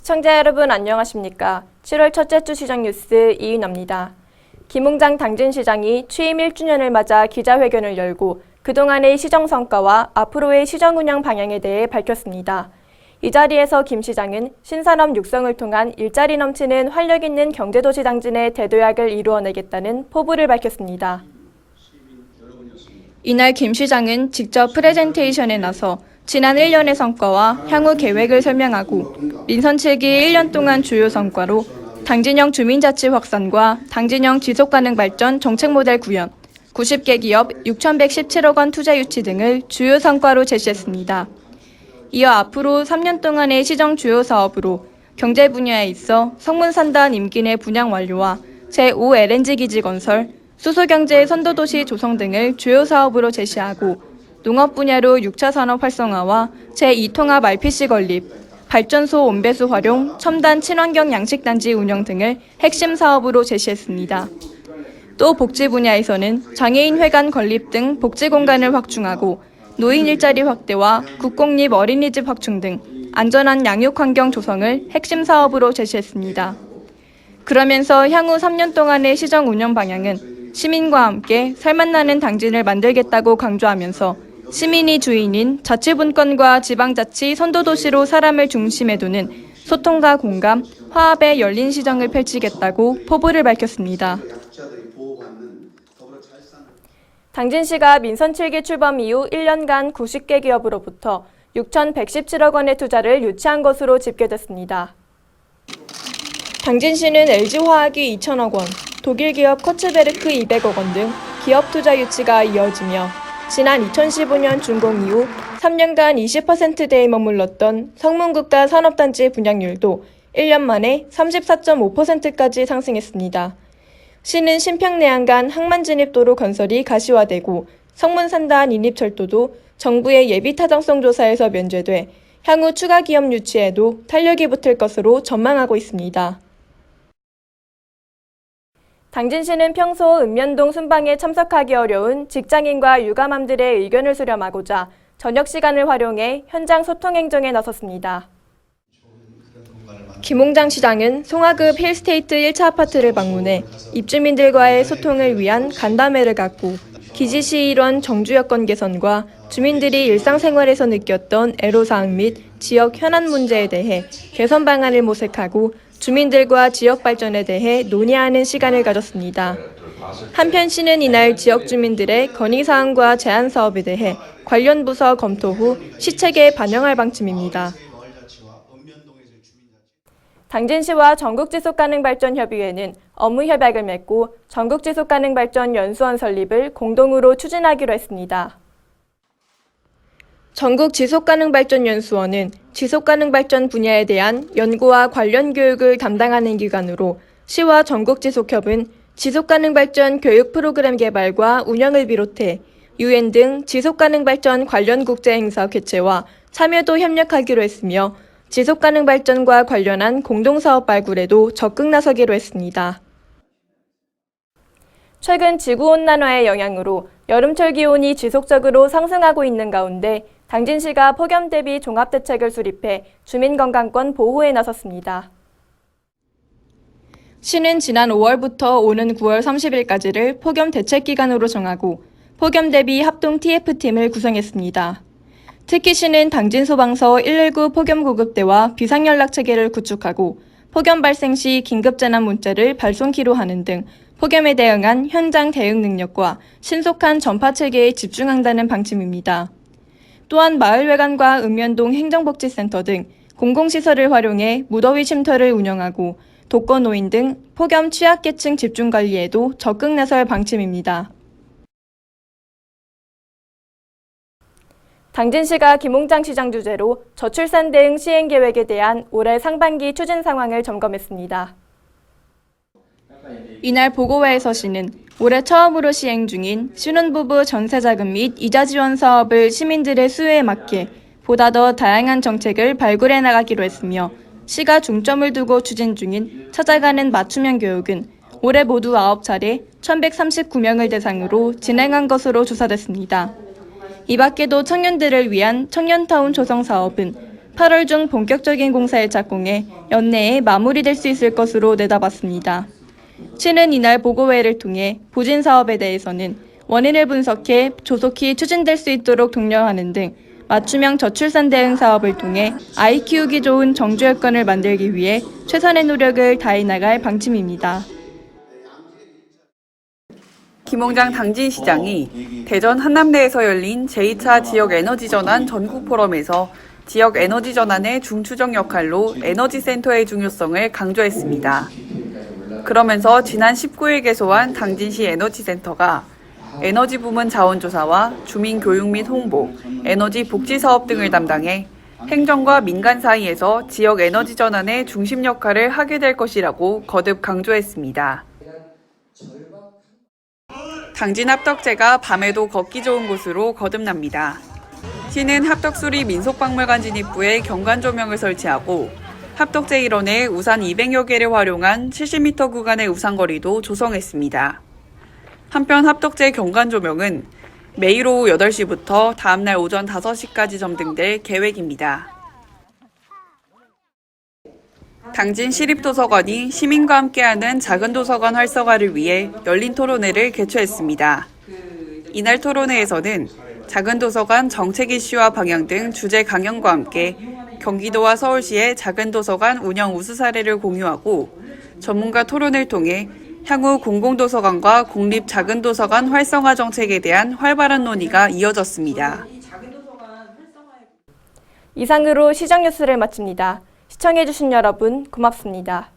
시청자 여러분 안녕하십니까? 7월 첫째 주 시정 뉴스 이인호입니다. 김웅장 당진시장이 취임 1주년을 맞아 기자회견을 열고 그동안의 시정 성과와 앞으로의 시정 운영 방향에 대해 밝혔습니다. 이 자리에서 김 시장은 신산업 육성을 통한 일자리 넘치는 활력 있는 경제도시 당진의 대도약을 이루어내겠다는 포부를 밝혔습니다. 이날 김 시장은 직접 프레젠테이션에 나서 지난 1년의 성과와 향후 계획을 설명하고 민선 7기 1년 동안 주요 성과로 당진형 주민자치 확산과 당진형 지속가능 발전 정책 모델 구현, 90개 기업 6,117억 원 투자 유치 등을 주요 성과로 제시했습니다. 이어 앞으로 3년 동안의 시정 주요 사업으로 경제 분야에 있어 성문산단 임기 내 분양 완료와 제5 LNG 기지 건설, 수소경제 선도도시 조성 등을 주요 사업으로 제시하고 농업 분야로 6차 산업 활성화와 제2통합 RPC 건립, 발전소 온배수 활용, 첨단 친환경 양식단지 운영 등을 핵심 사업으로 제시했습니다. 또 복지 분야에서는 장애인 회관 건립 등 복지 공간을 확충하고 노인 일자리 확대와 국공립 어린이집 확충 등 안전한 양육 환경 조성을 핵심 사업으로 제시했습니다. 그러면서 향후 3년 동안의 시정 운영 방향은 시민과 함께 살맛나는 당진을 만들겠다고 강조하면서 시민이 주인인 자치분권과 지방자치 선도도시로 사람을 중심에 두는 소통과 공감, 화합의 열린 시정을 펼치겠다고 포부를 밝혔습니다. 당진시가 민선 7기 출범 이후 1년간 90개 기업으로부터 6,117억 원의 투자를 유치한 것으로 집계됐습니다. 당진시는 LG화학이 2천억 원, 독일 기업 커츠베르크 200억 원 등 기업 투자 유치가 이어지며 지난 2015년 준공 이후 3년간 20%대에 머물렀던 성문국가 산업단지 분양률도 1년 만에 34.5%까지 상승했습니다. 시는 신평내안간 항만진입도로 건설이 가시화되고 성문산단 인입철도도 정부의 예비타당성 조사에서 면제돼 향후 추가 기업 유치에도 탄력이 붙을 것으로 전망하고 있습니다. 당진시는 평소 읍면동 순방에 참석하기 어려운 직장인과 육아맘들의 의견을 수렴하고자 저녁 시간을 활용해 현장 소통 행정에 나섰습니다. 김웅장 시장은 송화급 힐스테이트 1차 아파트를 방문해 입주민들과의 소통을 위한 간담회를 갖고 기지시 일원 정주 여건 개선과 주민들이 일상생활에서 느꼈던 애로사항 및 지역 현안 문제에 대해 개선 방안을 모색하고 주민들과 지역 발전에 대해 논의하는 시간을 가졌습니다. 한편 시는 이날 지역 주민들의 건의사항과 제안 사업에 대해 관련 부서 검토 후 시책에 반영할 방침입니다. 당진시와 전국지속가능발전협의회는 업무협약을 맺고 전국지속가능발전 연수원 설립을 공동으로 추진하기로 했습니다. 전국지속가능발전연수원은 지속가능발전 분야에 대한 연구와 관련 교육을 담당하는 기관으로 시와 전국지속협은 지속가능발전 교육 프로그램 개발과 운영을 비롯해 UN 등 지속가능발전 관련 국제행사 개최와 참여도 협력하기로 했으며 지속가능발전과 관련한 공동사업 발굴에도 적극 나서기로 했습니다. 최근 지구온난화의 영향으로 여름철 기온이 지속적으로 상승하고 있는 가운데 당진시가 폭염 대비 종합대책을 수립해 주민건강권 보호에 나섰습니다. 시는 지난 5월부터 오는 9월 30일까지를 폭염 대책 기간으로 정하고 폭염 대비 합동 TF팀을 구성했습니다. 특히 시는 당진소방서 119 폭염구급대와 비상연락체계를 구축하고 폭염 발생 시 긴급재난 문자를 발송키로 하는 등 폭염에 대응한 현장 대응 능력과 신속한 전파 체계에 집중한다는 방침입니다. 또한 마을회관과 읍면동 행정복지센터 등 공공시설을 활용해 무더위 쉼터를 운영하고 독거노인 등 폭염 취약계층 집중관리에도 적극 나설 방침입니다. 당진시가 김웅장 시장 주재로 저출산 대응 시행 계획에 대한 올해 상반기 추진 상황을 점검했습니다. 이날 보고회에서 시는 올해 처음으로 시행 중인 신혼부부 전세자금 및 이자 지원 사업을 시민들의 수요에 맞게 보다 더 다양한 정책을 발굴해 나가기로 했으며 시가 중점을 두고 추진 중인 찾아가는 맞춤형 교육은 올해 모두 9차례 1,139명을 대상으로 진행한 것으로 조사됐습니다. 이 밖에도 청년들을 위한 청년타운 조성 사업은 8월 중 본격적인 공사에 착공해 연내에 마무리될 수 있을 것으로 내다봤습니다. 시는 이날 보고회를 통해 부진 사업에 대해서는 원인을 분석해 조속히 추진될 수 있도록 독려하는 등 맞춤형 저출산 대응 사업을 통해 아이 키우기 좋은 정주 여건을 만들기 위해 최선의 노력을 다해 나갈 방침입니다. 김홍장 당진시장이 대전 한남대에서 열린 제2차 지역에너지전환 전국포럼에서 지역 에너지 전환의 중추적 역할로 에너지센터의 중요성을 강조했습니다. 그러면서 지난 19일 개소한 당진시 에너지센터가 에너지 부문 자원조사와 주민 교육 및 홍보, 에너지 복지 사업 등을 담당해 행정과 민간 사이에서 지역 에너지 전환의 중심 역할을 하게 될 것이라고 거듭 강조했습니다. 당진 합덕제가 밤에도 걷기 좋은 곳으로 거듭납니다. 시는 합덕수리 민속박물관 진입부에 경관 조명을 설치하고 합덕제 일원에 우산 200여 개를 활용한 70m 구간의 우산거리도 조성했습니다. 한편 합덕제 경관 조명은 매일 오후 8시부터 다음날 오전 5시까지 점등될 계획입니다. 당진 시립도서관이 시민과 함께하는 작은 도서관 활성화를 위해 열린 토론회를 개최했습니다. 이날 토론회에서는 작은 도서관 정책 이슈와 방향 등 주제 강연과 함께 경기도와 서울시의 작은 도서관 운영 우수 사례를 공유하고 전문가 토론을 통해 향후 공공도서관과 공립 작은 도서관 활성화 정책에 대한 활발한 논의가 이어졌습니다. 이상으로 시정 뉴스를 마칩니다. 시청해주신 여러분 고맙습니다.